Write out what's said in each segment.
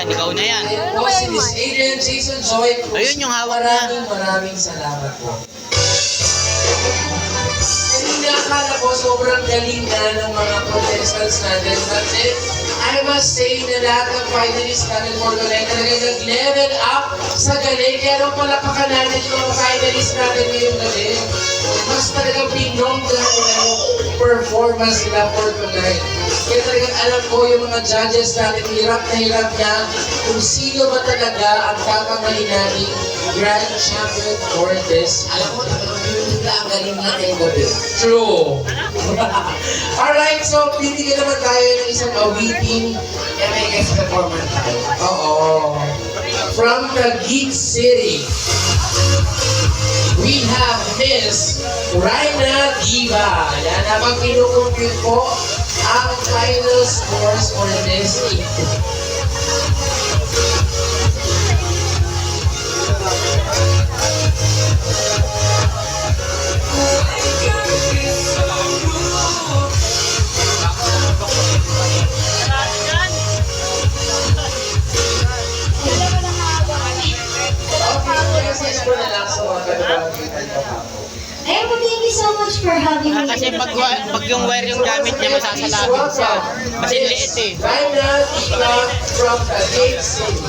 ikaw na yan. Ayun po si Miss Adrian Jason Joy Cruz. Ayun yung hawak na. Maraming salamat po. Hindi akala ko sobrang galing na ng mga contestants natin. But then, I must say na lahat ng finalists natin for tonight talaga nag-level up sa galing. Kaya nung palapakan natin yung mga finalists natin ngayong gabi, mas talagang binongga nila yung performance nila for tonight. Kaya talagang alam ko yung mga judges natin, hirap na kung sino ba talaga ang tatangayin natin Grand Champion for this. Alam mo, nagpapalala ang galing natin yung gabi. True. Alright, so bibigyan naman tayo ng isang awitin. Kaya may guest performance tayo. Oo. From Taguig City, we have Miss Raina Diva. Yan, habang kinukumpute po ang final scores for this evening. Ayun po, thank you so much for having me. Kasi pag yung wire yung gamit niya, masasalabit siya. Kasi liit eh. Raina Diva from Taguig City.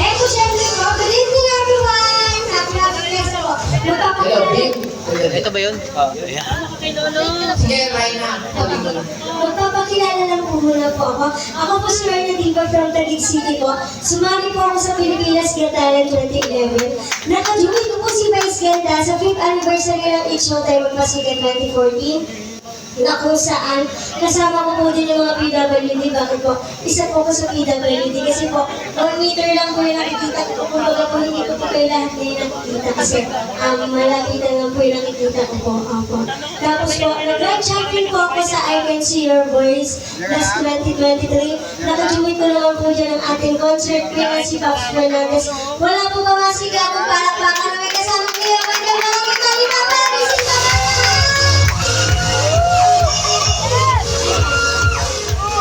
Ayun po, syempre po, good evening everyone! Happy Fest po. Ito ba yun? Ayan. Sige, Raina. Magpapakilala lang po muna po ako. Ako po si Raina Diva from Taguig City po. Sumali po ako sa Pilipinas Got Talent 2011. Nakajoin ko po si Vice Ganda sa 5th anniversary ng It's Showtime Magpasikat 2014. Na kung saan kasama ko po din yung mga PWD. Bakit po? Isa po ko sa PWD kasi po 1 meter lang po yung nakikita ko. Kumbaga po hindi ko po kayo lahat ngayon nakikita kasi malapitan lang po yung nakikita ko po. Tapos po, nag-grand champion po ako sa I Can See Your Voice last 2023. Nakajoin ko naman po dyan ang ating concert queen si Pops Fernandez. Wala po mamasigabong palakpakan na may kasama kayo. Magandang mga kita ni Papa! Visit Papa!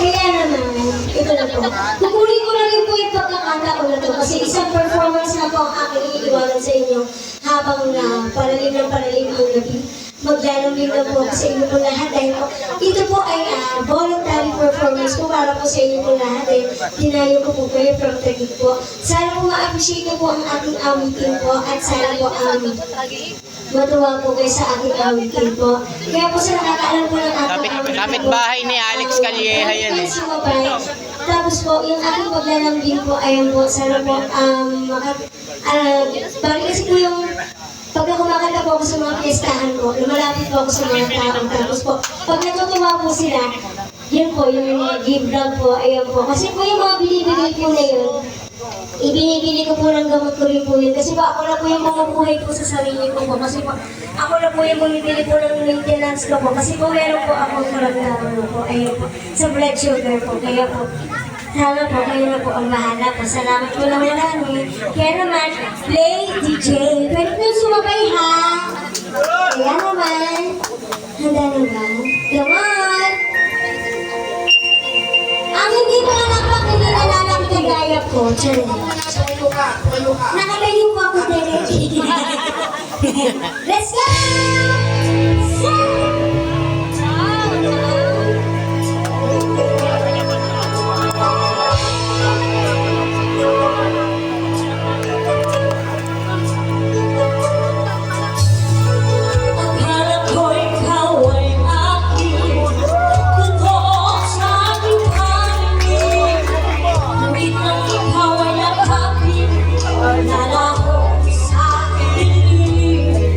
Kaya naman, ito na po. Kukunin ko na rin po yung pagkakataon na to kasi isang performance na po ang aking iiwanan sa inyo habang na palalim ng palalim ang gabi. Maglalambing na po ako sa inyo po lahat dahil po ito po ay voluntary performance po para po sa inyo po lahat dahil tinayo ko po kayo from Taguig po. Sana po ma-appreciate ko po ang aking awitin po at sana po matuwa po kayo sa aking awitin po. Kaya po sa nakakaalam po ng aking awitin Kapit bahay ni Alex Calleja yan eh. Tapos po, yung aking paglalambing po, ayun po, sana po, bali kasi po yung pagka kumakanta po ako sa mga piyestahan po, lumalapit po ako sa mga tao. Tapos po, pag natutuwa po sila, yun po, yung mga give love po, ayun po. Kasi po yung mga binibigay po na yun, ibinibili ko po ng gamot ko rin po yun. Kasi po ako na po yung mamubuhay po sa sarili ko po. Kasi po ako na po yung bumibili po ng maintenance ko po. Kasi po meron po akong karamdaman po. Ayun po, sa blood sugar po. Kaya po, sana po kayo na po ang bahala po. Salamat po ng marami. Kaya naman, play DJ. Pwede po yung sumabay ha. Kaya naman, handa na ba? Come on! Ang hindi mo nalapak, hindi nalalang kagaya ko. Nakalayo po ako din. Let's go! Nalahok sa aking dilim.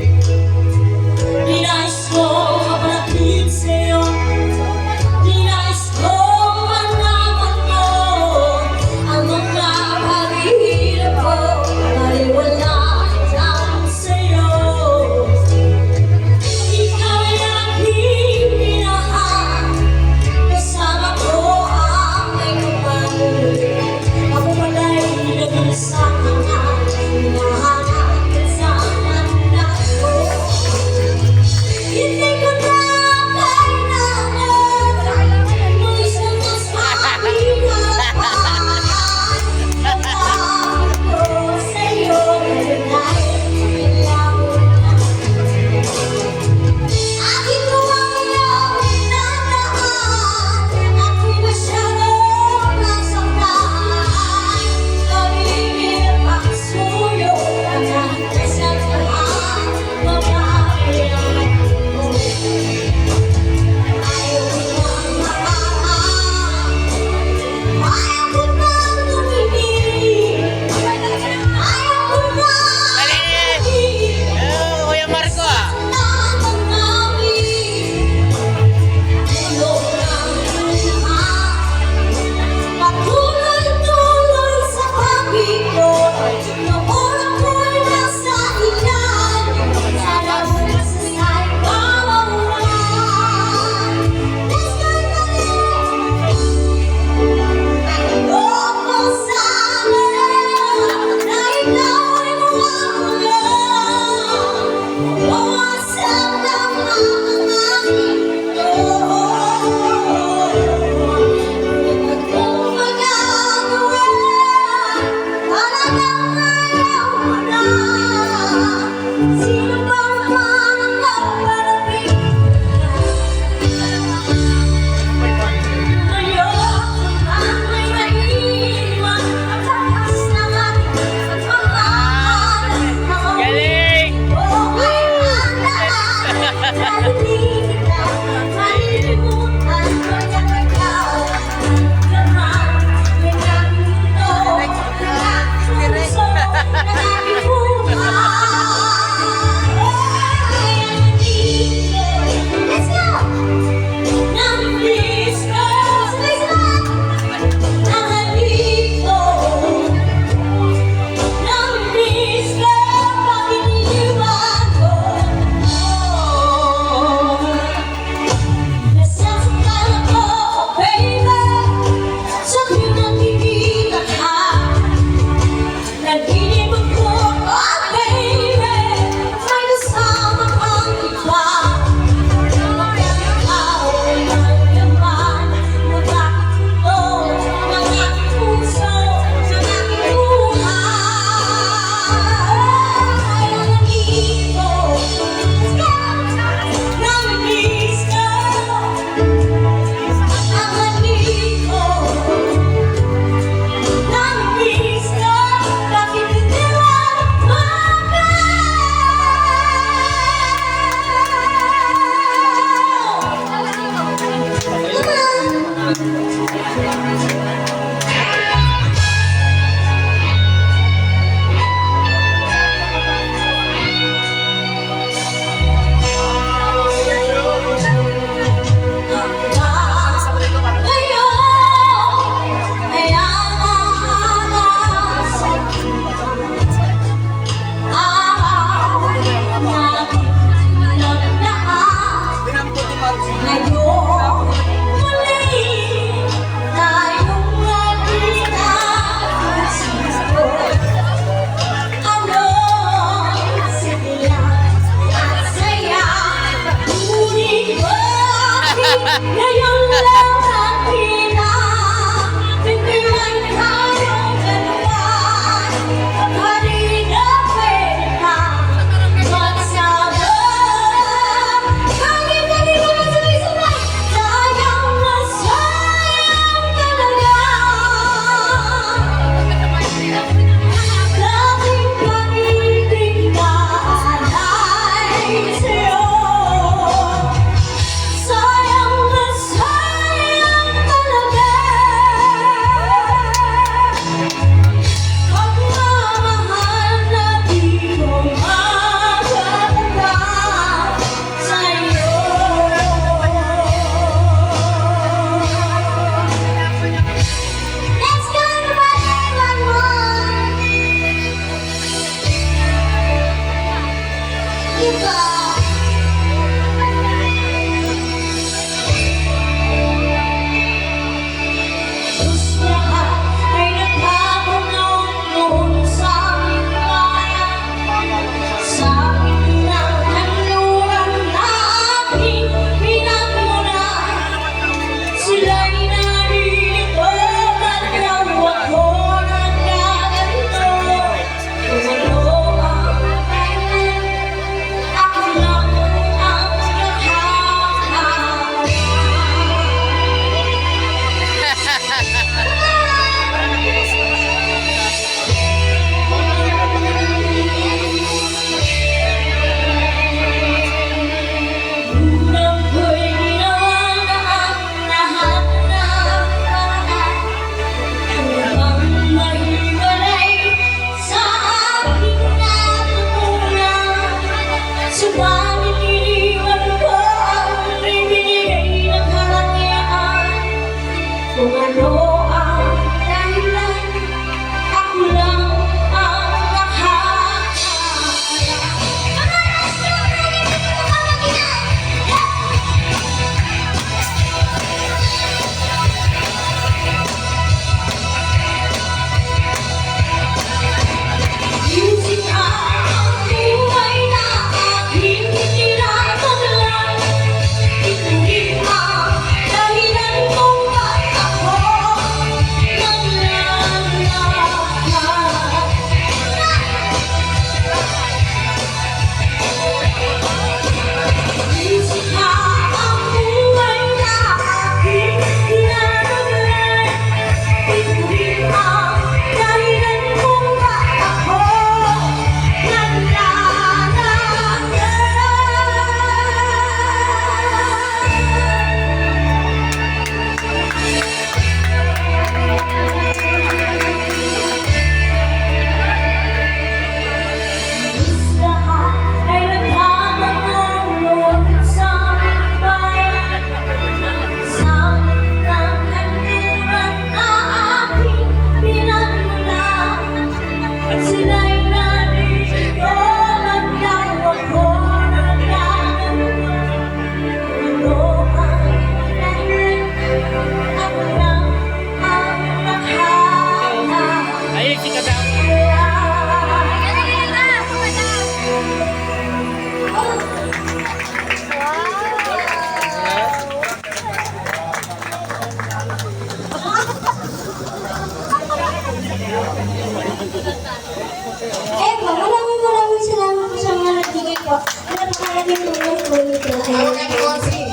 Eh po, maraming salamat po sa mga nagbigay po. Napakalaking tulong po nito. Tawag ka ni Consil.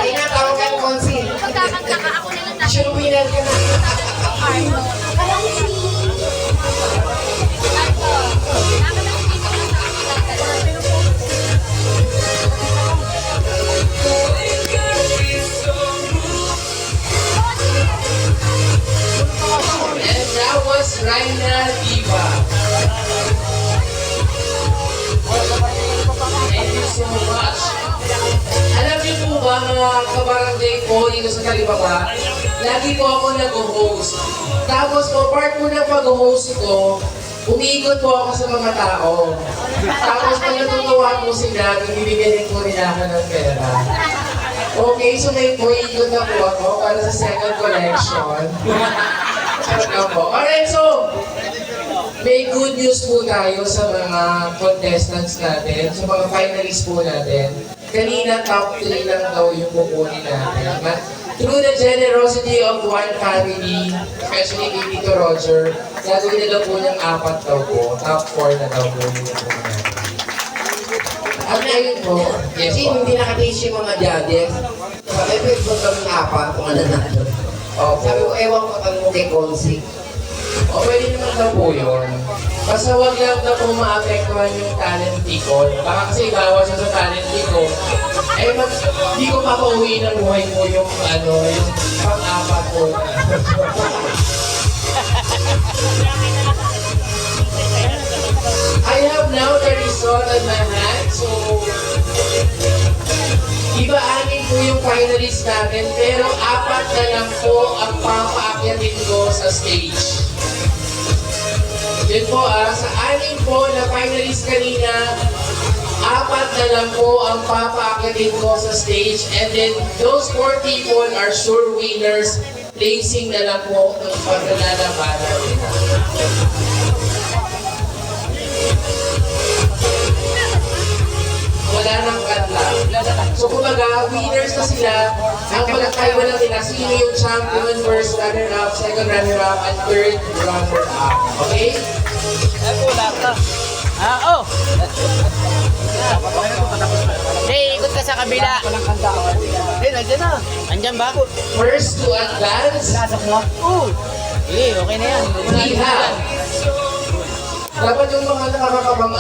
Reyna, tawag ka ni Consil. Sure winner ka na. Maraming And that was Raina Diva. Thank you so much. Alam niyo po ba mga kabarangay ko dito sa Talibaba, lagi po ako nag-host. Tapos po, part po ng pag-host ko, umiikot po ako sa mga tao. Tapos pag natutuwa po sila, bibigyan din po nila ako ng pera. Okay, so may ikot na po ako para sa second collection. Charot lang po. Alright, so, may good news po tayo sa mga contestants natin, sa mga finalists po natin. Kanina, top 3 lang daw yung kukunin natin. But through the generosity of one family, especially kay Tito Roger, gagawin na daw po niyang 4 daw po. Top 4 na daw po yung kukunin natin. At ngayon po, yes Kasi po. hindi nakatiis yung mga judges. Sabi ko, ito kami apat kung ano na. Sabi ko, ewan ko tanong mo kay Consil. O pwede naman daw po yun. Basta wag lang daw po maapektuhan yung talent ko. Baka kasi bawas siya sa talent ko. Eh, di ko papauwi ng buhay ko yung yung pang-apat ko. I have now the result on my hand. So, iba anin po yung finalist natin, pero 4 na lang po ang papaakyatin ko sa stage. Yun po sa 6 po na finalist kanina, 4 na lang po ang papaakyatin ko sa stage. And then, those 4 people are sure winners. Placing na lang po ng paglalalabanan nila. Wala nang kanta. So kumbaga, winners na sila. Ang pagkakaiba lang nila, sino yung champion, first runner-up, second runner-up, and third runner-up. Okay? Hindi, ikot ka sa kabila. Andyan ba? First to advance, Okay na yan. we have. Dapat yung mga nakakabang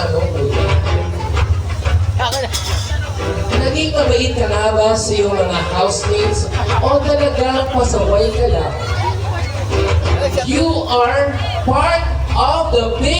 naging mabait ka na ba sa iyong mga housemates o talagang pasaway ka lang? You are part of the big